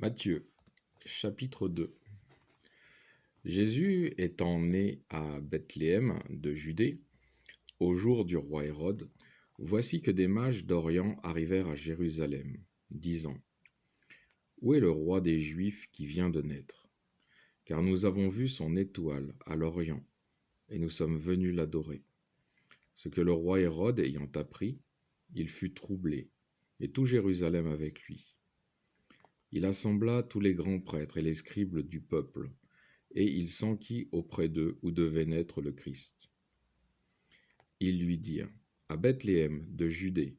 Matthieu, chapitre 2. Jésus étant né à Bethléem de Judée, au jour du roi Hérode, voici que des mages d'Orient arrivèrent à Jérusalem, disant: Où est le roi des Juifs qui vient de naître? Car nous avons vu son étoile à l'Orient, et nous sommes venus l'adorer. Ce que le roi Hérode ayant appris, il fut troublé, et tout Jérusalem avec lui. Il assembla tous les grands prêtres et les scribes du peuple, et il s'enquit auprès d'eux où devait naître le Christ. Ils lui dirent: À Bethléem de Judée,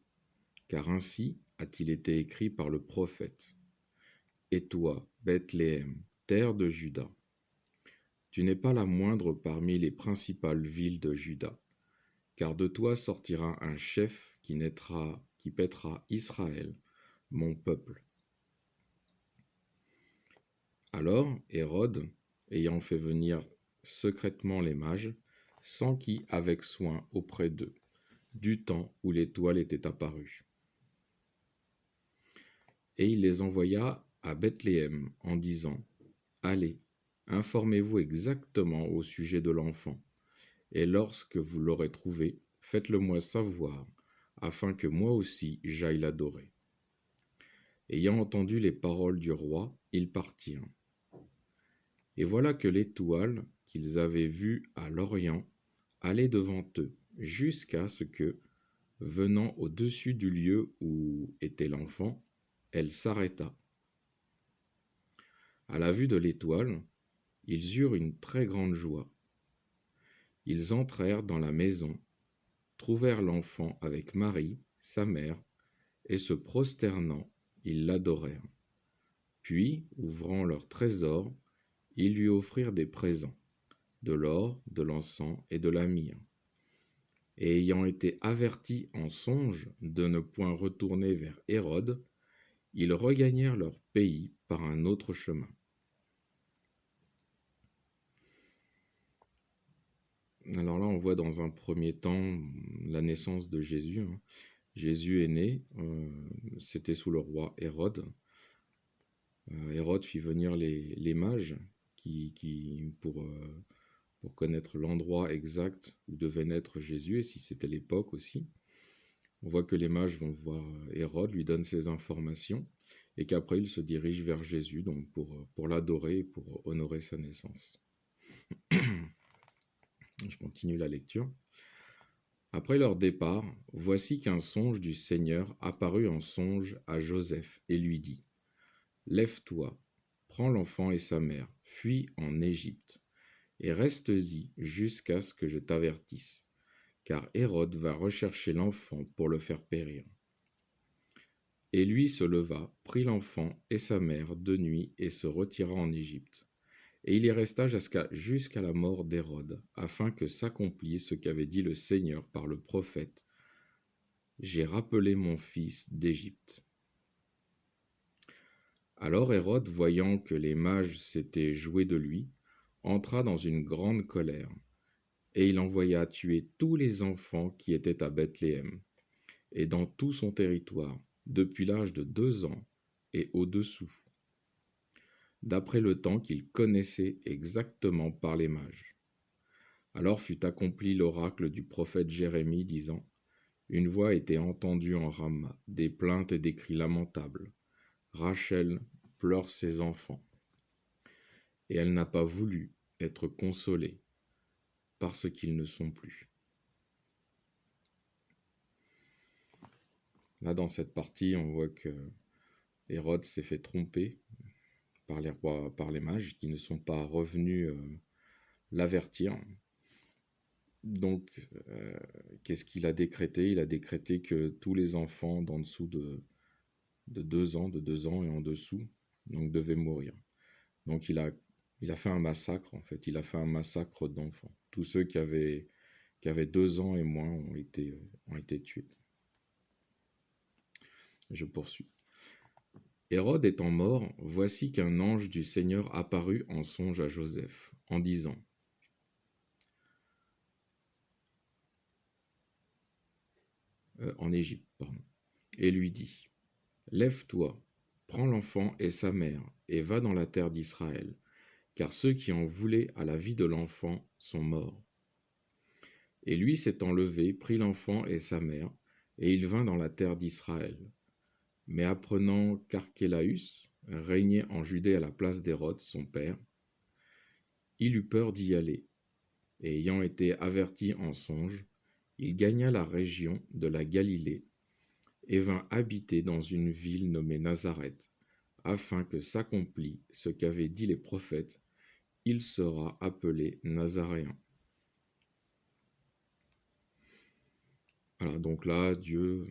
car ainsi a-t-il été écrit par le prophète. Et toi, Bethléem, terre de Juda, tu n'es pas la moindre parmi les principales villes de Juda, car de toi sortira un chef qui naîtra, qui paîtra Israël, mon peuple. Alors Hérode, ayant fait venir secrètement les mages, s'enquit avec soin auprès d'eux, du temps où l'étoile était apparue. Et il les envoya à Bethléem en disant: Allez, informez-vous exactement au sujet de l'enfant, et lorsque vous l'aurez trouvé, faites-le-moi savoir, afin que moi aussi j'aille l'adorer. Ayant entendu les paroles du roi, ils partirent. Et voilà que l'étoile qu'ils avaient vue à l'Orient allait devant eux, jusqu'à ce que, venant au-dessus du lieu où était l'enfant, elle s'arrêta. À la vue de l'étoile, ils eurent une très grande joie. Ils entrèrent dans la maison, trouvèrent l'enfant avec Marie, sa mère, et se prosternant, ils l'adorèrent. Puis, ouvrant leur trésor, ils lui offrirent des présents, de l'or, de l'encens et de la myrrhe. Et ayant été avertis en songe de ne point retourner vers Hérode, ils regagnèrent leur pays par un autre chemin. Alors là, on voit dans un premier temps la naissance de Jésus. Jésus est né, c'était sous le roi Hérode. Hérode fit venir les mages pour connaître l'endroit exact où devait naître Jésus et si c'était l'époque aussi. On voit que les mages vont voir Hérode, lui donnent ces informations et qu'après il se dirige vers Jésus donc pour l'adorer et pour honorer sa naissance. Je continue la lecture. Après leur départ, voici qu'un songe du Seigneur apparut en songe à Joseph et lui dit: Lève-toi, prends l'enfant et sa mère, fuis en Égypte, et reste-y jusqu'à ce que je t'avertisse, car Hérode va rechercher l'enfant pour le faire périr. Et lui se leva, prit l'enfant et sa mère de nuit et se retira en Égypte. Et il y resta jusqu'à la mort d'Hérode, afin que s'accomplisse ce qu'avait dit le Seigneur par le prophète: J'ai rappelé mon fils d'Égypte. Alors Hérode, voyant que les mages s'étaient joués de lui, entra dans une grande colère, et il envoya tuer tous les enfants qui étaient à Bethléem, et dans tout son territoire, depuis l'âge de 2 ans et au-dessous, d'après le temps qu'il connaissait exactement par les mages. Alors fut accompli l'oracle du prophète Jérémie, disant: Une voix était entendue en Rama, des plaintes et des cris lamentables. Rachel pleure ses enfants, et elle n'a pas voulu être consolée, parce qu'ils ne sont plus. Là, dans cette partie, on voit que Hérode s'est fait tromper par les rois, par les mages, qui ne sont pas revenus l'avertir. Donc, qu'est-ce qu'il a décrété? Il a décrété que tous les enfants d'en dessous de 2 ans et en dessous, donc devaient mourir. Donc, il a fait un massacre, en fait. Il a fait un massacre d'enfants. Tous ceux qui avaient 2 ans et moins ont été tués. Je poursuis. Hérode étant mort, voici qu'un ange du Seigneur apparut en songe à Joseph, en disant: en Égypte, pardon, et lui dit: Lève-toi, prends l'enfant et sa mère, et va dans la terre d'Israël, car ceux qui en voulaient à la vie de l'enfant sont morts. Et lui s'étant levé, prit l'enfant et sa mère, et il vint dans la terre d'Israël. Mais apprenant qu'Archélaüs régnait en Judée à la place d'Hérode, son père, il eut peur d'y aller, et ayant été averti en songe, il gagna la région de la Galilée, et vint habiter dans une ville nommée Nazareth, afin que s'accomplît ce qu'avaient dit les prophètes, il sera appelé Nazaréen. Voilà, donc là, Dieu,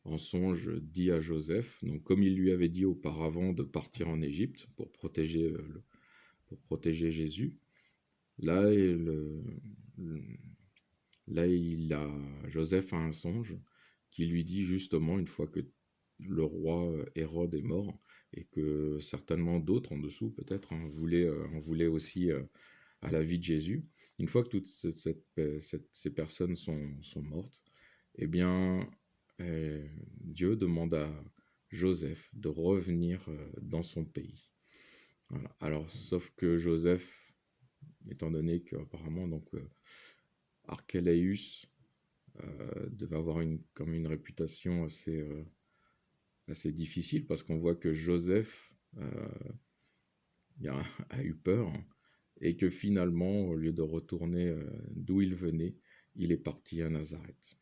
en songe, dit à Joseph, donc comme il lui avait dit auparavant de partir en Égypte pour protéger Jésus, là, Joseph a un songe qui lui dit justement, une fois que le roi Hérode est mort, et que certainement d'autres en dessous peut-être en voulaient aussi à la vie de Jésus, une fois que toutes ces personnes sont mortes, eh bien, Dieu demande à Joseph de revenir dans son pays. Voilà. Alors, sauf que Joseph, étant donné qu'apparemment, donc, Archélaüs devait avoir comme une réputation assez difficile, parce qu'on voit que Joseph a eu peur, hein, et que finalement, au lieu de retourner d'où il venait, il est parti à Nazareth.